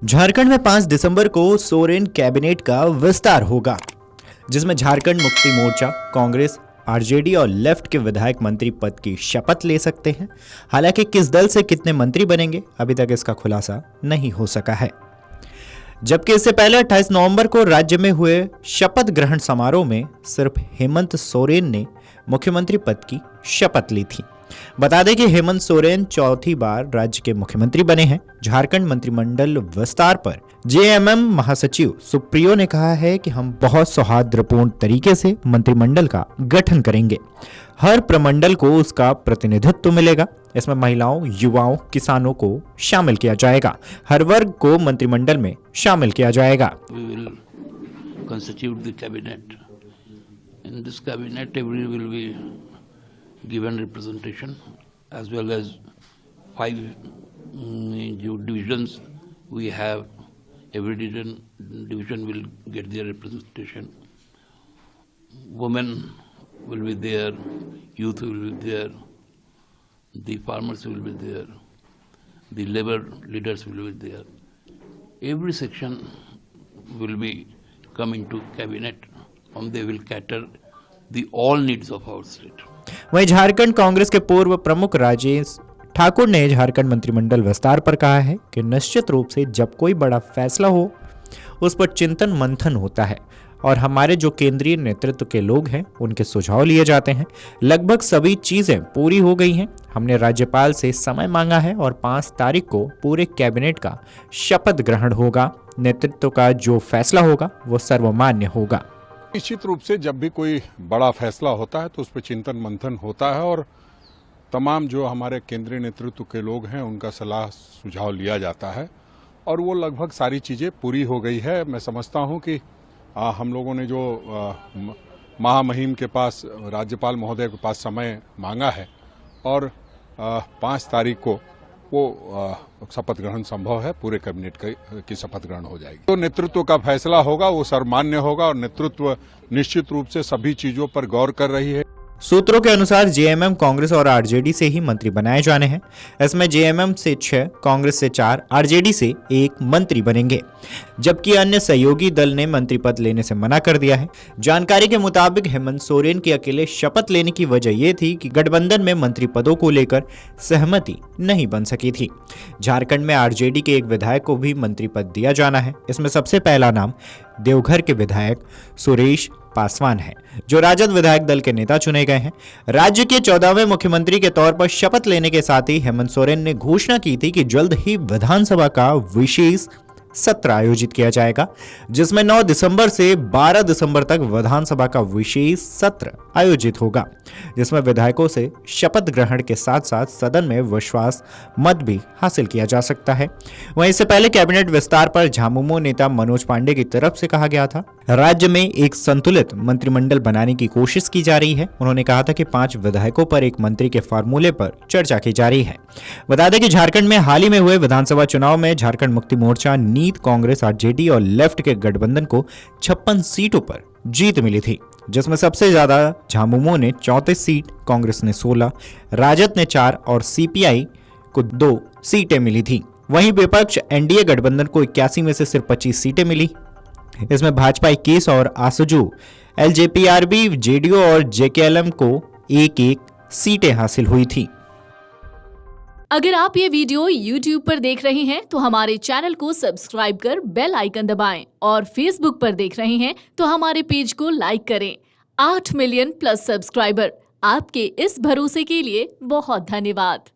झारखंड में 5 दिसंबर को सोरेन कैबिनेट का विस्तार होगा, जिसमें झारखंड मुक्ति मोर्चा, कांग्रेस, आरजेडी और लेफ्ट के विधायक मंत्री पद की शपथ ले सकते हैं। हालांकि किस दल से कितने मंत्री बनेंगे, अभी तक इसका खुलासा नहीं हो सका है। जबकि इससे पहले 28 नवंबर को राज्य में हुए शपथ ग्रहण समारोह में सिर्फ हेमंत सोरेन ने मुख्यमंत्री पद की शपथ ली थी। बता दें कि हेमंत सोरेन चौथी बार राज्य के मुख्यमंत्री बने हैं। झारखंड मंत्रिमंडल विस्तार पर जेएमएम महासचिव सुप्रियो ने कहा है कि हम बहुत सौहार्दपूर्ण तरीके से मंत्रिमंडल का गठन करेंगे। हर प्रमंडल को उसका प्रतिनिधित्व मिलेगा। इसमें महिलाओं, युवाओं, किसानों को शामिल किया जाएगा। हर वर्ग को मंत्रिमंडल में शामिल किया जाएगा। We will constitute the cabinet. In this cabinet, every will be given representation, as well as 5 divisions we have. Every division will get their representation. Women will be there, youth will be there, the farmers will be there, the labor leaders will be there. Every section will be coming to cabinet, and they will cater the all needs of our state. वहीं झारखंड कांग्रेस के पूर्व प्रमुख राजेश ठाकुर ने झारखंड मंत्रिमंडल विस्तार पर कहा है कि निश्चित रूप से जब कोई बड़ा फैसला हो उस पर चिंतन मंथन होता है और हमारे जो केंद्रीय नेतृत्व के लोग हैं उनके सुझाव लिए जाते हैं। लगभग सभी चीजें पूरी हो गई हैं। हमने राज्यपाल से समय मांगा है और 5 तारीख को पूरे कैबिनेट का शपथ ग्रहण होगा। नेतृत्व का जो फैसला होगा वो सर्वमान्य होगा। निश्चित रूप से जब भी कोई बड़ा फैसला होता है तो उस पर चिंतन मंथन होता है और तमाम जो हमारे केंद्रीय नेतृत्व के लोग हैं उनका सलाह सुझाव लिया जाता है और वो लगभग सारी चीज़ें पूरी हो गई है। मैं समझता हूं कि हम लोगों ने जो महामहिम के पास, राज्यपाल महोदय के पास समय मांगा है और 5 तारीख को वो शपथ ग्रहण संभव है। पूरे कैबिनेट की शपथ ग्रहण हो जाएगी। तो नेतृत्व का फैसला होगा वो सर्वमान्य होगा और नेतृत्व निश्चित रूप से सभी चीजों पर गौर कर रही है। सूत्रों के अनुसार जेएमएम, कांग्रेस और आरजेडी से ही मंत्री बनाए जाने हैं। इसमें जेएमएम से 6, कांग्रेस से 4, आरजेडी से 1 मंत्री बनेंगे, जबकि अन्य सहयोगी दल ने मंत्री पद लेने से मना कर दिया है। जानकारी के मुताबिक हेमंत सोरेन की अकेले शपथ लेने की वजह यह थी कि गठबंधन में मंत्री पदों को लेकर सहमति नहीं बन सकी थी। झारखंड में आरजेडी के एक विधायक को भी मंत्री पद दिया जाना है। इसमें सबसे पहला नाम देवघर के विधायक सुरेश पासवान है, जो राजद विधायक दल के नेता चुने गए हैं। राज्य के 14वें मुख्यमंत्री के तौर पर शपथ लेने के साथ ही हेमंत सोरेन ने घोषणा की थी कि जल्द ही विधानसभा का विशेष सत्र आयोजित किया जाएगा, जिसमें 9 दिसंबर से 12 दिसंबर तक विधानसभा का विशेष सत्र आयोजित होगा, जिसमें विधायकों से शपथ ग्रहण के साथ साथ सदन में विश्वास मत भी हासिल किया जा सकता है। वहीं इससे पहले कैबिनेट विस्तार पर झामुमो नेता मनोज पांडे की तरफ से कहा गया था, राज्य में एक संतुलित मंत्रिमंडल बनाने की कोशिश की जा रही है। उन्होंने कहा था कि 5 विधायकों पर एक मंत्री के फार्मूले पर चर्चा की जा रही है। बता दें कि झारखंड में हाल ही में हुए विधानसभा चुनाव में झारखंड मुक्ति मोर्चा, नीत, कांग्रेस, आरजेडी और लेफ्ट के गठबंधन को 56 सीटों पर जीत मिली थी, जिसमें सबसे ज्यादा झामुमो ने 34 सीट, कांग्रेस ने 16, राजद ने 4 और सीपीआई को 2 सीटें मिली थी। वहीं विपक्ष एनडीए गठबंधन को 81 में से सिर्फ 25 सीटें मिली। इसमें भाजपा 21 और आसजू, एलजेपीआरबी, जेडीयू और जेकेएलएम को 1-1 सीटें हासिल हुई थी। अगर आप ये वीडियो YouTube पर देख रहे हैं तो हमारे चैनल को सब्सक्राइब कर बेल आइकन दबाएं और Facebook पर देख रहे हैं तो हमारे पेज को लाइक करें। 8 मिलियन प्लस सब्सक्राइबर, आपके इस भरोसे के लिए बहुत धन्यवाद।